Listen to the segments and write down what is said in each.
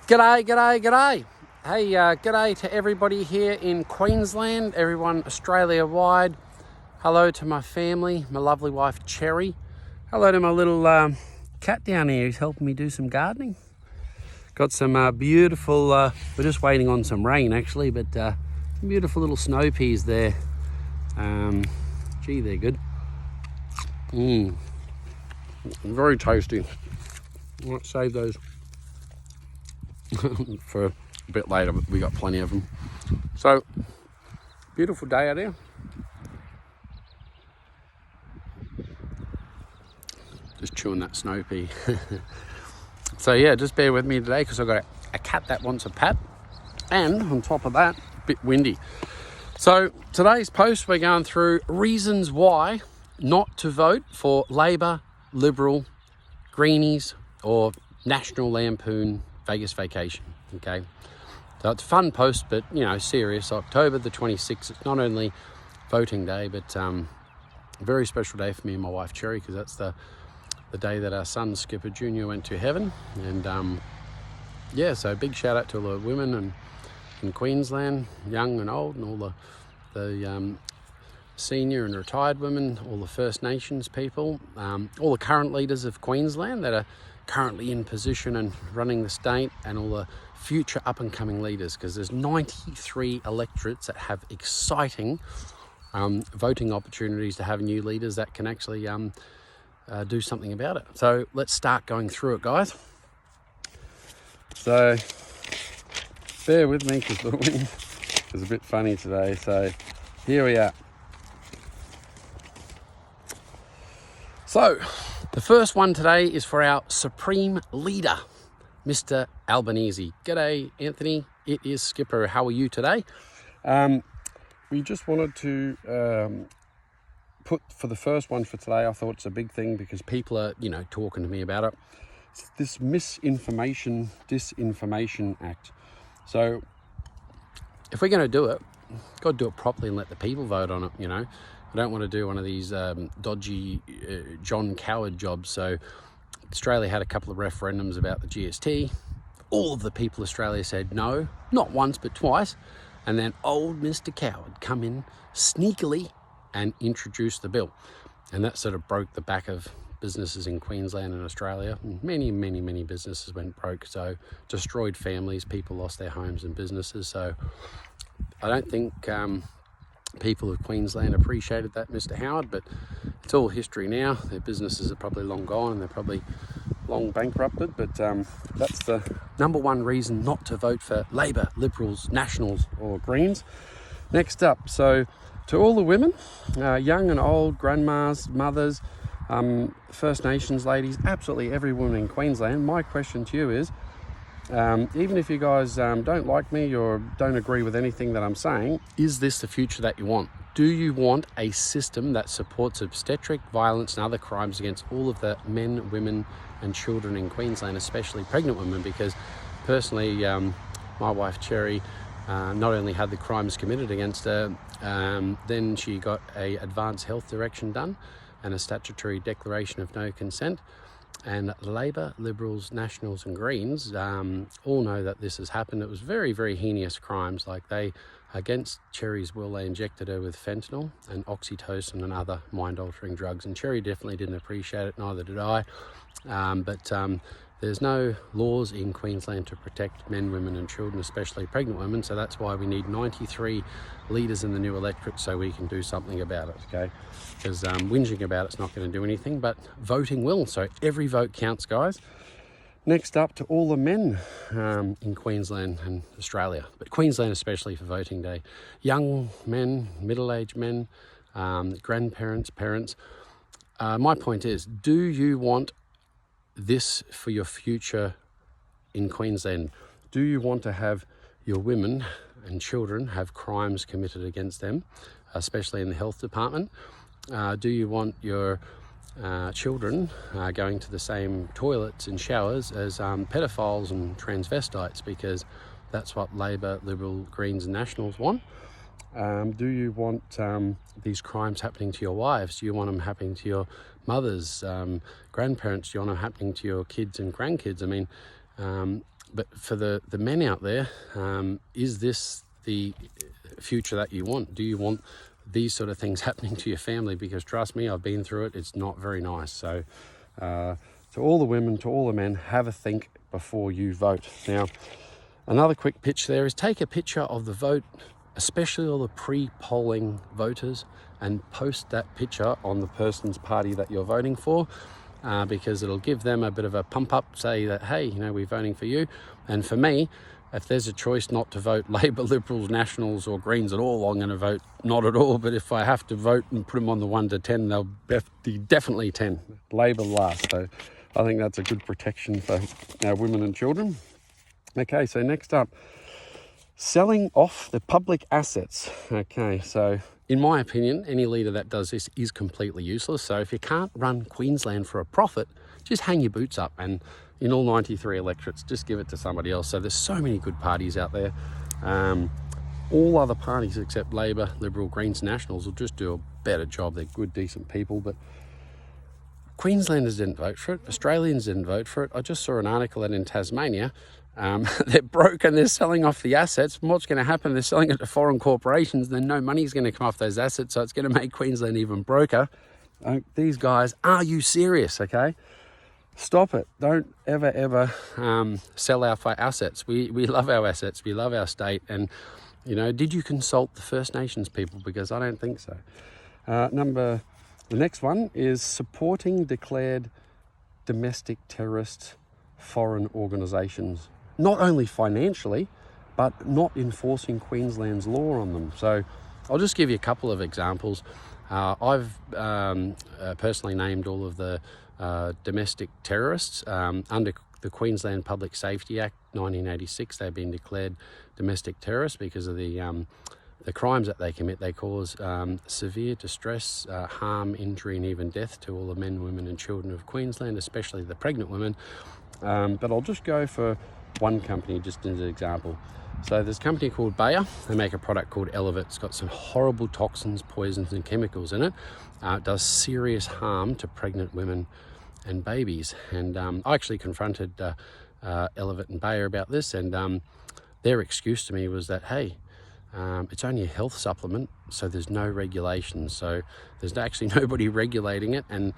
G'day, g'day, g'day. Hey, g'day to everybody here in Queensland, everyone Australia-wide. Hello to my family, my lovely wife Cherry. Hello to my little cat down here who's helping me do some gardening. Got some beautiful, we're just waiting on some rain actually, but some beautiful little snow peas there. Gee, they're good. Very tasty. I might save those for a bit later, but we got plenty of them. So, beautiful day out there. Just chewing that snow pea. So yeah, just bear with me today because I've got a cat that wants a pat, and on top of that, a bit windy. So today's post, we're going through reasons why not to vote for Labor, Liberal, Greenies, or National Lampoon Vegas Vacation. Okay, so it's a fun post, but you know, serious. October the 26th. It's not only voting day, but a very special day for me and my wife Cherry, because that's the day that our son Skipper Jr. went to heaven. And yeah, so big shout out to all the women in Queensland, young and old, and all the senior and retired women, all the First Nations people, all the current leaders of Queensland that are currently in position and running the state, and all the future up and coming leaders, because there's 93 electorates that have exciting voting opportunities to have new leaders that can actually do something about it. So let's start going through it, guys. So bear with me because the wind is a bit funny today. So here we are. So the first one today is for our Supreme Leader, Mr. Albanese. G'day, Anthony. It is Skipper. How are you today? We just wanted to put for the first one for today. I thought it's a big thing because people are, you know, talking to me about it. It's this Disinformation Act. So if we're going to do it, got to do it properly and let the people vote on it. You know, I don't want to do one of these dodgy John Coward jobs. So Australia had a couple of referendums about the GST. All of the people in Australia said no, not once but twice, and then old Mr. Coward come in sneakily and introduced the bill, and that sort of broke the back of businesses in Queensland and Australia. Many businesses went broke, so destroyed families, people lost their homes and businesses. So I don't think people of Queensland appreciated that, Mr. Howard, but it's all history now. Their businesses are probably long gone and they're probably long bankrupted, but that's the number one reason not to vote for Labor, Liberals, Nationals or Greens. Next up, so to all the women, young and old, grandmas, mothers, First Nations ladies, absolutely every woman in Queensland, my question to you is, even if you guys don't like me or don't agree with anything that I'm saying, is this the future that you want? Do you want a system that supports obstetric violence and other crimes against all of the men, women and children in Queensland, especially pregnant women? Because personally, my wife Cherry not only had the crimes committed against her, then she got a advanced health direction done and a statutory declaration of no consent. And Labor, Liberals, Nationals and Greens all know that this has happened. It was very heinous crimes. Like they, against Cherry's will, they injected her with fentanyl and oxytocin and other mind-altering drugs. And Cherry definitely didn't appreciate it, neither did I. But there's no laws in Queensland to protect men, women and children, especially pregnant women. So that's why we need 93 leaders in the new electorate so we can do something about it, okay? Because whinging about it's not going to do anything, but voting will. So every vote counts, guys. Next up, to all the men in Queensland and Australia, but Queensland especially for voting day. Young men, middle-aged men, grandparents, parents. My point is, do you want this for your future in Queensland? Do you want to have your women and children have crimes committed against them, especially in the health department? Do you want your children going to the same toilets and showers as pedophiles and transvestites? Because that's what Labor, Liberal, Greens and Nationals want. Do you want these crimes happening to your wives? Do you want them happening to your mothers, grandparents? Do you want them happening to your kids and grandkids? I mean, But for the men out there, is this the future that you want? Do you want these sort of things happening to your family? Because trust me, I've been through it. It's not very nice. So to all the women, to all the men, have a think before you vote. Now, another quick pitch there is take a picture of the vote, especially all the pre-polling voters, and post that picture on the person's party that you're voting for, because it'll give them a bit of a pump up, say that, hey, you know, we're voting for you. And for me, if there's a choice not to vote Labor, Liberals, Nationals or Greens at all, I'm going to vote not at all. But if I have to vote and put them on the 1 to 10, they'll be definitely 10. Labor last. So I think that's a good protection for our women and children. Okay, so next up, selling off the public assets. Okay, so in my opinion, any leader that does this is completely useless. So if you can't run Queensland for a profit, just hang your boots up, and in all 93 electorates, just give it to somebody else. So there's so many good parties out there. All other parties except Labor, Liberal, Greens, Nationals will just do a better job. They're good, decent people, but Queenslanders didn't vote for it. Australians didn't vote for it. I just saw an article that in Tasmania, they're broke and they're selling off the assets. And what's going to happen? They're selling it to foreign corporations. Then no money's going to come off those assets, so it's going to make Queensland even broker. These guys, are you serious? Okay, stop it. Don't ever sell our assets. We love our assets. We love our state. And you know, did you consult the First Nations people? Because I don't think so. The next one is supporting declared domestic terrorist foreign organisations. Not only financially, but not enforcing Queensland's law on them. So I'll just give you a couple of examples. I've personally named all of the domestic terrorists under the Queensland Public Safety Act 1986. They've been declared domestic terrorists because of the crimes that they commit. They cause severe distress, harm, injury and even death to all the men, women and children of Queensland, especially the pregnant women. But I'll just go for one company just as an example. So there's a company called Bayer. They make a product called Elevate. It's got some horrible toxins, poisons and chemicals in it. It does serious harm to pregnant women and babies. And I actually confronted Elevate and Bayer about this, and their excuse to me was that, hey, it's only a health supplement, so there's no regulation. So there's actually nobody regulating it. And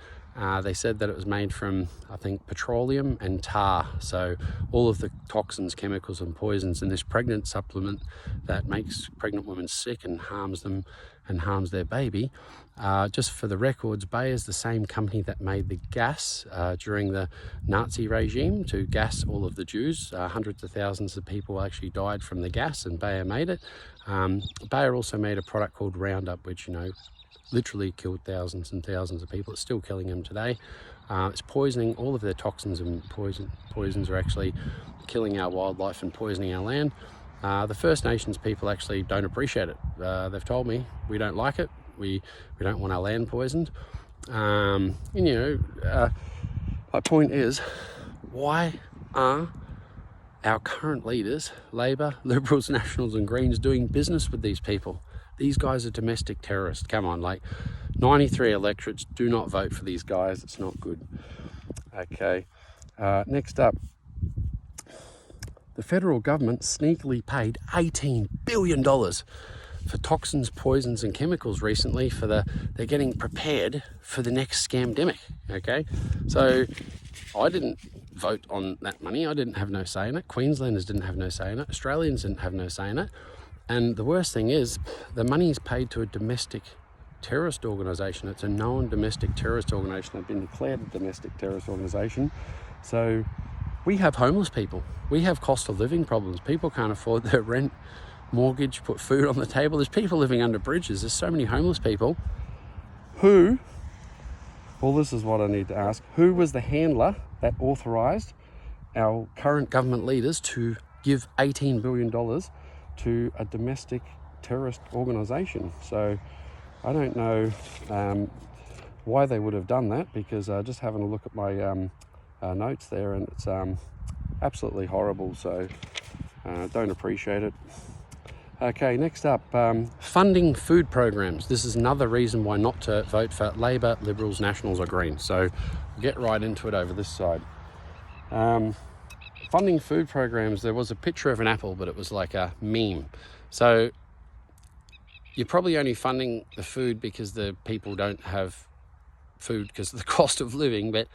they said that it was made from, I think, petroleum and tar. So all of the toxins, chemicals and poisons in this pregnant supplement that makes pregnant women sick and harms them and harms their baby. Just for the records, Bayer is the same company that made the gas during the Nazi regime to gas all of the Jews. Hundreds of thousands of people actually died from the gas, and Bayer made it. Bayer also made a product called Roundup, which, you know, literally killed thousands and thousands of people. It's still killing them today. It's poisoning. All of their toxins and poisons are actually killing our wildlife and poisoning our land. The First Nations people actually don't appreciate it. They've told me, we don't like it. We don't want our land poisoned. And you know, my point is, why are our current leaders, Labor, Liberals, Nationals and Greens, doing business with these people? These guys are domestic terrorists. Come on, like 93 electorates, do not vote for these guys. It's not good. Okay, next up. The federal government sneakily paid $18 billion for toxins, poisons and chemicals recently they're getting prepared for the next scamdemic, okay? So I didn't vote on that money. I didn't have no say in it. Queenslanders didn't have no say in it. Australians didn't have no say in it. And the worst thing is, the money is paid to a domestic terrorist organisation. It's a known domestic terrorist organisation. They've been declared a domestic terrorist organisation. So we have homeless people. We have cost of living problems. People can't afford their rent, mortgage, put food on the table. There's people living under bridges. There's so many homeless people. Well, this is what I need to ask. Who was the handler that authorised our current government leaders to give $18 billion to a domestic terrorist organisation? So I don't know why they would have done that, because just having a look at my notes there, and it's absolutely horrible. So don't appreciate it. Okay, next up, funding food programs. This is another reason why not to vote for Labor, Liberals, Nationals or Greens. So we'll get right into it over this side. funding food programs, there was a picture of an apple, but it was like a meme. So you're probably only funding the food because the people don't have food because of the cost of living. But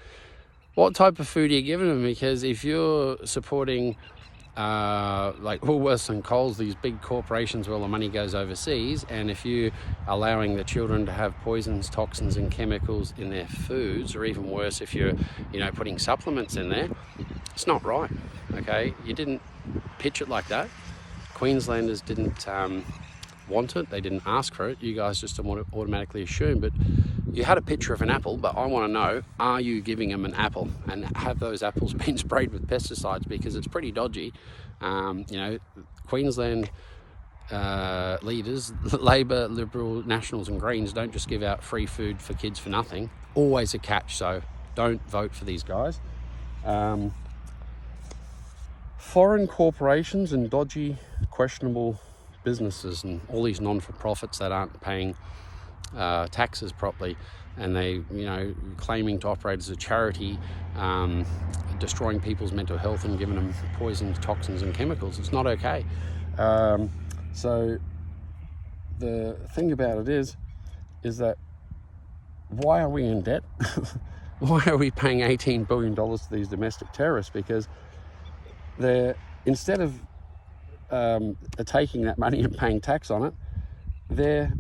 what type of food are you giving them? Because if you're supporting like Woolworths and Coles, these big corporations where all the money goes overseas, and if you allowing the children to have poisons, toxins and chemicals in their foods, or even worse if you're putting supplements in there, it's not right. Okay, you didn't pitch it like that. Queenslanders didn't want it, they didn't ask for it, you guys just automatically assume. But you had a picture of an apple, but I want to know, are you giving them an apple, and have those apples been sprayed with pesticides? Because it's pretty dodgy. Queensland leaders, Labor, Liberal, Nationals and Greens don't just give out free food for kids for nothing. Always a catch, so don't vote for these guys. Foreign corporations and dodgy, questionable businesses and all these non-for-profits that aren't paying taxes properly, and they claiming to operate as a charity, destroying people's mental health and giving them poisons, toxins and chemicals. It's not okay. So the thing about it is that why are we in debt? Why are we paying $18 billion to these domestic terrorists? Because they're, instead of taking that money and paying tax on it, they're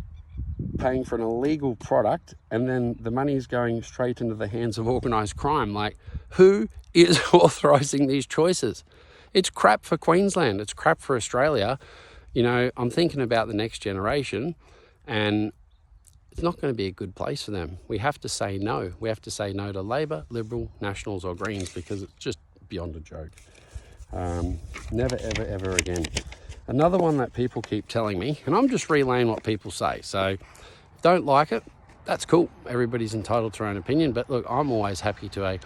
paying for an illegal product, and then the money is going straight into the hands of organised crime. Like, who is authorising these choices? It's crap for Queensland. It's crap for Australia. I'm thinking about the next generation, and it's not going to be a good place for them. We have to say no. We have to say no to Labor, Liberal, Nationals or Greens, because it's just beyond a joke. Never, ever, ever again. Another one that people keep telling me, and I'm just relaying what people say, so don't like it, that's cool. Everybody's entitled to their own opinion, but look, I'm always happy to a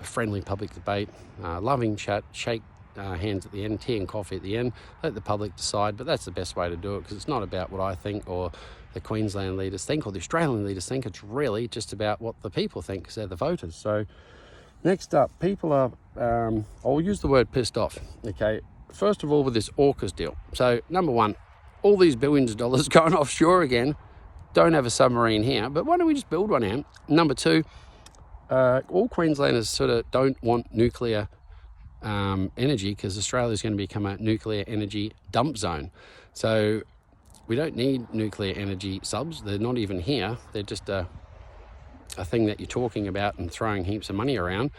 friendly public debate, loving chat, shake hands at the end, tea and coffee at the end, let the public decide. But that's the best way to do it, because it's not about what I think or the Queensland leaders think or the Australian leaders think. It's really just about what the people think, because they're the voters. So next up, people are, I'll use the word pissed off, okay? First of all, with this AUKUS deal. So number one, all these billions of dollars going offshore again, don't have a submarine here, but why don't we just build one out? Number two, all Queenslanders sort of don't want nuclear energy, because Australia is going to become a nuclear energy dump zone. So we don't need nuclear energy subs. They're not even here. They're just a thing that you're talking about and throwing heaps of money around.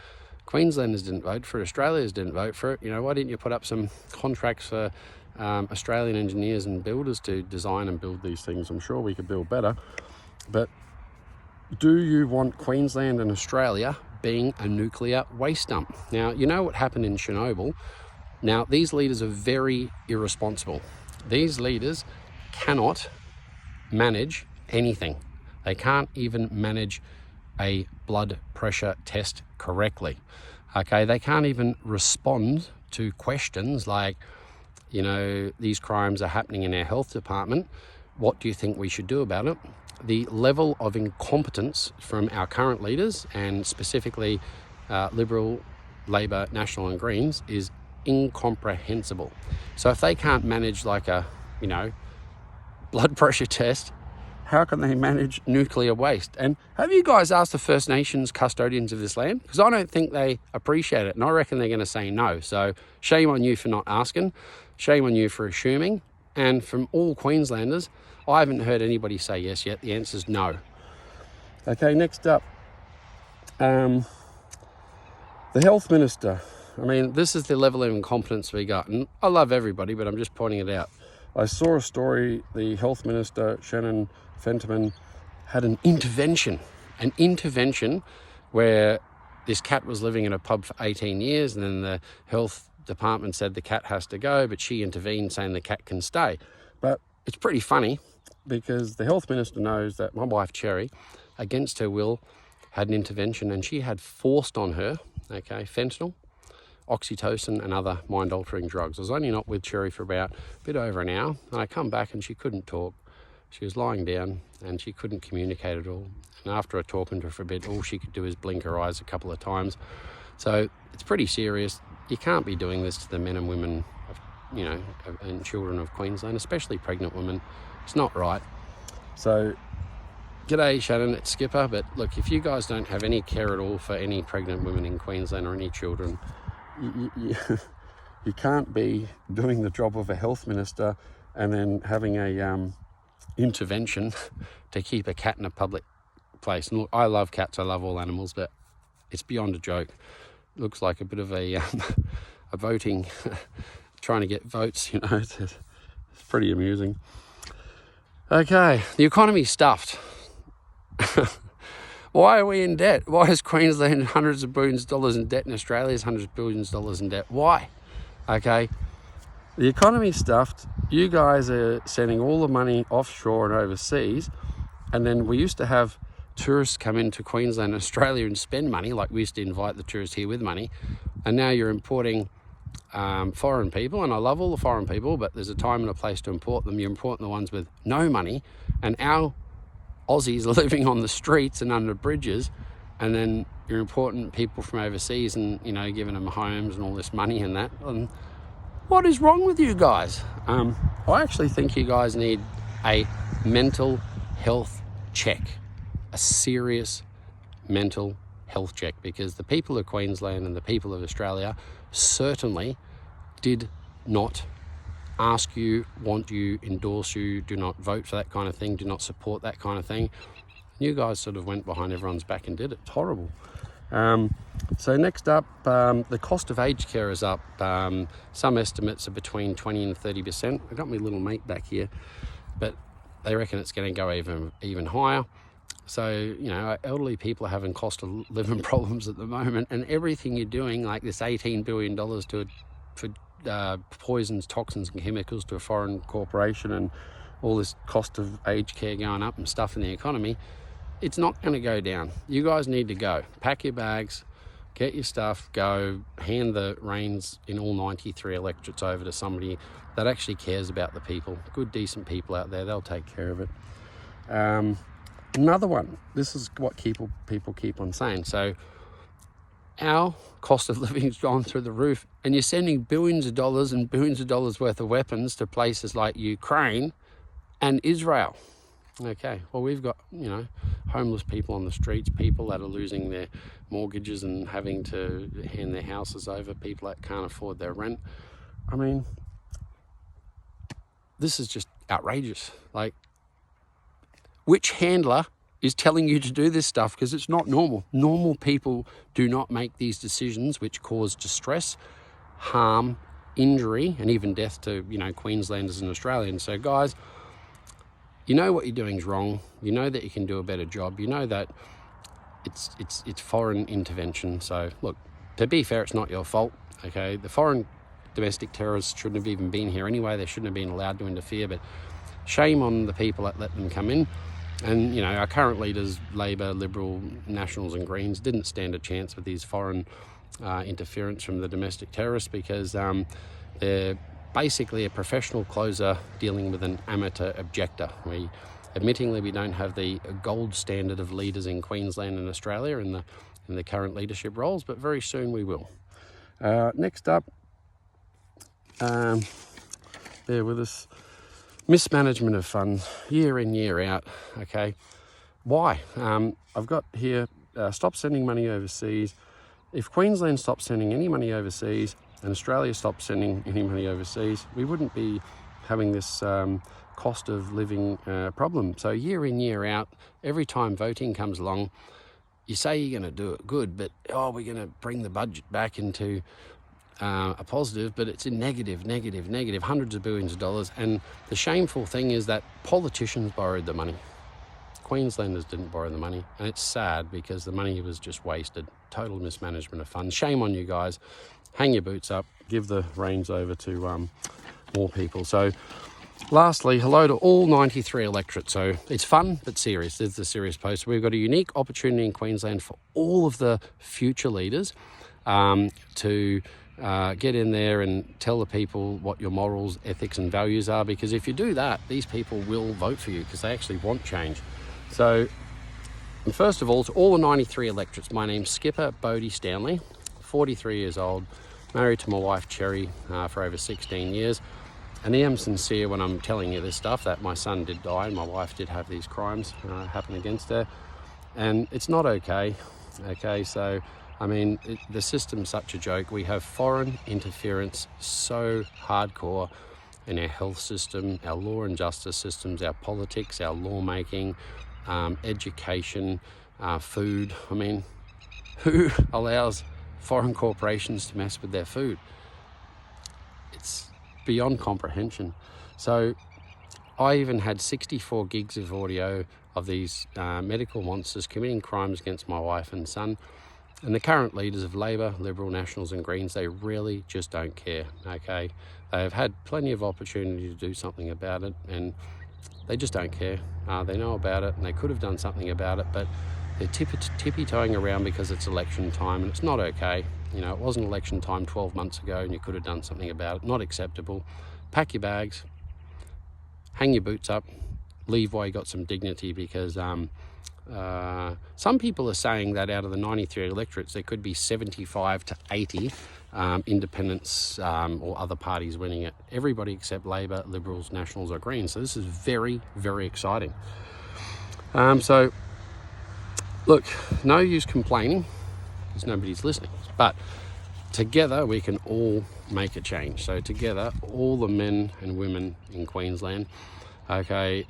Queenslanders didn't vote for it. Australians didn't vote for it. Why didn't you put up some contracts for Australian engineers and builders to design and build these things? I'm sure we could build better. But do you want Queensland and Australia being a nuclear waste dump? Now, you know what happened in Chernobyl. Now, these leaders are very irresponsible. These leaders cannot manage anything. They can't even manage a blood pressure test correctly. Okay, they can't even respond to questions like, these crimes are happening in our health department. What do you think we should do about it? The level of incompetence from our current leaders, and specifically Liberal, Labor, National and Greens, is incomprehensible. So if they can't manage like a, blood pressure test, how can they manage nuclear waste? And have you guys asked the First Nations custodians of this land? Because I don't think they appreciate it, and I reckon they're going to say no. So shame on you for not asking. Shame on you for assuming. And from all Queenslanders, I haven't heard anybody say yes yet. The answer's no. Okay, next up, the health minister. I mean, this is the level of incompetence we got. And I love everybody, but I'm just pointing it out. I saw a story, the health minister, Shannon Fentiman, had an intervention where this cat was living in a pub for 18 years, and then the health department said the cat has to go, but she intervened saying the cat can stay. But it's pretty funny, because the health minister knows that my wife Cherry, against her will, had an intervention, and she had forced on her, fentanyl, oxytocin and other mind-altering drugs. I was only not with Cherry for about a bit over an hour, and I come back and she couldn't talk. She was lying down and she couldn't communicate at all. And after I talking to her for a bit, all she could do is blink her eyes a couple of times. So it's pretty serious. you can't be doing this to the men and women, you know, and children of Queensland, especially pregnant women. It's not right. So, g'day Shannon, it's Skipper. But look, if you guys don't have any care at all for any pregnant women in Queensland or any children, you can't be doing the job of a health minister and then having a intervention to keep a cat in a public place. And look, I love cats, I love all animals, but it's beyond a joke. It looks like a bit of a voting, trying to get votes, you know. It's pretty amusing. Okay, the economy's stuffed. Why are we in debt? Why is Queensland hundreds of billions of dollars in debt and Australia's hundreds of billions of dollars in debt? Why? Okay, the economy's stuffed. You guys are sending all the money offshore and overseas, and then we used to have tourists come into Queensland and Australia and spend money, like we used to invite the tourists here with money, and now you're importing foreign people, and I love all the foreign people, but there's a time and a place to import them. You're importing the ones with no money, and our Aussies are living on the streets and under bridges, and then you're importing people from overseas and, you know, giving them homes and all this money and that. And what is wrong with you guys? I actually think you guys need a mental health check, a serious mental health check, because the people of Queensland and the people of Australia certainly did not ask you, want you, endorse you, do not vote for that kind of thing, do not support that kind of thing. You guys sort of went behind everyone's back and did it. It's horrible. So next up, the cost of aged care is up. Some estimates are between 20 and 30%. I got my little mate back here, but they reckon it's going to go even higher. So, you know, elderly people are having cost of living problems at the moment, and everything you're doing, like this $18 billion for poisons, toxins and chemicals to a foreign corporation, and all this cost of aged care going up and stuff in the economy, it's not going to go down. You guys need to go. Pack your bags, get your stuff, go, hand the reins in all 93 electorates over to somebody that actually cares about the people. Good, decent people out there, they'll take care of it. Another one, this is what people keep on saying. So our cost of living has gone through the roof, and you're sending billions of dollars and billions of dollars worth of weapons to places like Ukraine and Israel. Okay, well, we've got, you know, homeless people on the streets, people that are losing their mortgages and having to hand their houses over, people that can't afford their rent. I mean, this is just outrageous. Like, which handler is telling you to do this stuff? Because it's not normal. Normal people do not make these decisions which cause distress, harm, injury, and even death to, you know, Queenslanders and Australians. So guys, you know what you're doing is wrong. You know that you can do a better job. You know that it's foreign intervention. So look, to be fair, it's not your fault. Okay, the foreign domestic terrorists shouldn't have even been here anyway. They shouldn't have been allowed to interfere. But shame on the people that let them come in. And, you know, our current leaders, Labor, Liberal, Nationals and Greens, didn't stand a chance with these foreign interference from the domestic terrorists, because they're basically a professional closer dealing with an amateur objector. Admittingly, we don't have the gold standard of leaders in Queensland and Australia in the current leadership roles, but very soon we will. Next up, bear with us. Mismanagement of funds, year in, year out. Okay, why? I've got here, stop sending money overseas. If Queensland stopped sending any money overseas and Australia stopped sending any money overseas, we wouldn't be having this cost of living problem. So year in, year out, every time voting comes along, you say you're going to do it good, but we're going to bring the budget back into a positive, but it's in negative, hundreds of billions of dollars. And the shameful thing is that politicians borrowed the money. Queenslanders didn't borrow the money, and it's sad because the money was just wasted. Total mismanagement of funds. Shame on you guys. Hang your boots up, give the reins over to more people. So lastly, hello to all 93 electorates. So it's fun but serious. This is the serious post. We've got a unique opportunity in Queensland for all of the future leaders to get in there and tell the people what your morals, ethics and values are, because if you do that, these people will vote for you because they actually want change. So first of all, to all the 93 electorates, my name's Skipper Bodie Stanley, 43 years old, married to my wife Cherry for over 16 years. And I am sincere when I'm telling you this stuff, that my son did die and my wife did have these crimes happen against her. And it's not okay. Okay, so I mean, the system's such a joke. We have foreign interference so hardcore in our health system, our law and justice systems, our politics, our lawmaking, education, food. I mean, who allows foreign corporations to mess with their food? It's beyond comprehension. So I even had 64 gigs of audio of these medical monsters committing crimes against my wife and son. And the current leaders of Labor, Liberal, Nationals and Greens, they really just don't care, okay? They have had plenty of opportunity to do something about it, and they just don't care. They know about it and they could have done something about it, but they're tippy-toeing around because it's election time, and it's not okay. You know, it wasn't election time 12 months ago and you could have done something about it. Not acceptable. Pack your bags, hang your boots up, leave while you got some dignity, because some people are saying that out of the 93 electorates, there could be 75 to 80 independents or other parties winning it. Everybody except Labor, Liberals, Nationals or Greens. So this is very, very exciting. So, look, no use complaining because nobody's listening. But together we can all make a change. So together, all the men and women in Queensland, okay,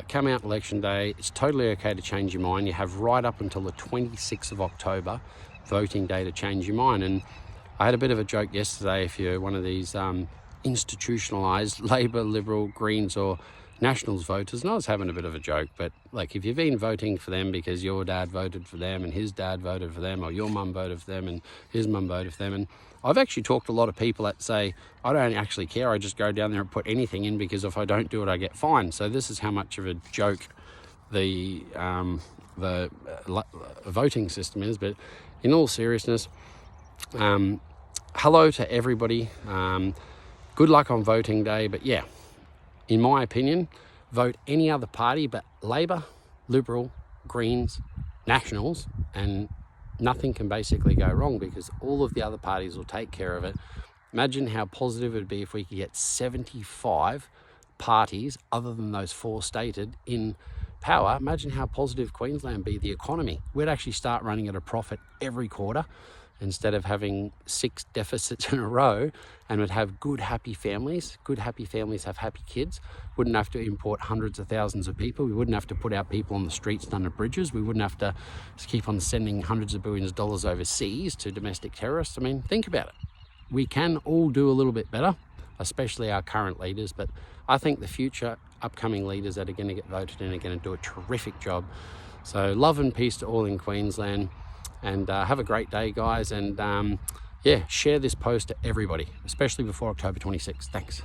come out election day. It's totally okay to change your mind. You have right up until the 26th of October, voting day, to change your mind. And I had a bit of a joke yesterday. If you're one of these institutionalized Labor, Liberal, Greens or Nationals voters, and I was having a bit of a joke, but like, if you've been voting for them because your dad voted for them and his dad voted for them, or your mum voted for them and his mum voted for them, and I've actually talked to a lot of people that say, I don't actually care, I just go down there and put anything in because if I don't do it, I get fined. So this is how much of a joke the voting system is. But in all seriousness, hello to everybody. Good luck on voting day. But yeah, in my opinion, vote any other party but Labor, Liberal, Greens, Nationals, and nothing can basically go wrong because all of the other parties will take care of it. Imagine how positive it would be if we could get 75 parties other than those 4 stated in power. Imagine how positive Queensland would be, the economy. We'd actually start running at a profit every quarter instead of having 6 deficits in a row, and would have good, happy families. Good, happy families have happy kids. Wouldn't have to import hundreds of thousands of people. We wouldn't have to put our people on the streets and under bridges. We wouldn't have to keep on sending hundreds of billions of dollars overseas to domestic terrorists. I mean, think about it. We can all do a little bit better, especially our current leaders, but I think the future upcoming leaders that are going to get voted in are going to do a terrific job. So love and peace to all in Queensland. And have a great day, guys. And yeah, share this post to everybody, especially before October 26th. Thanks.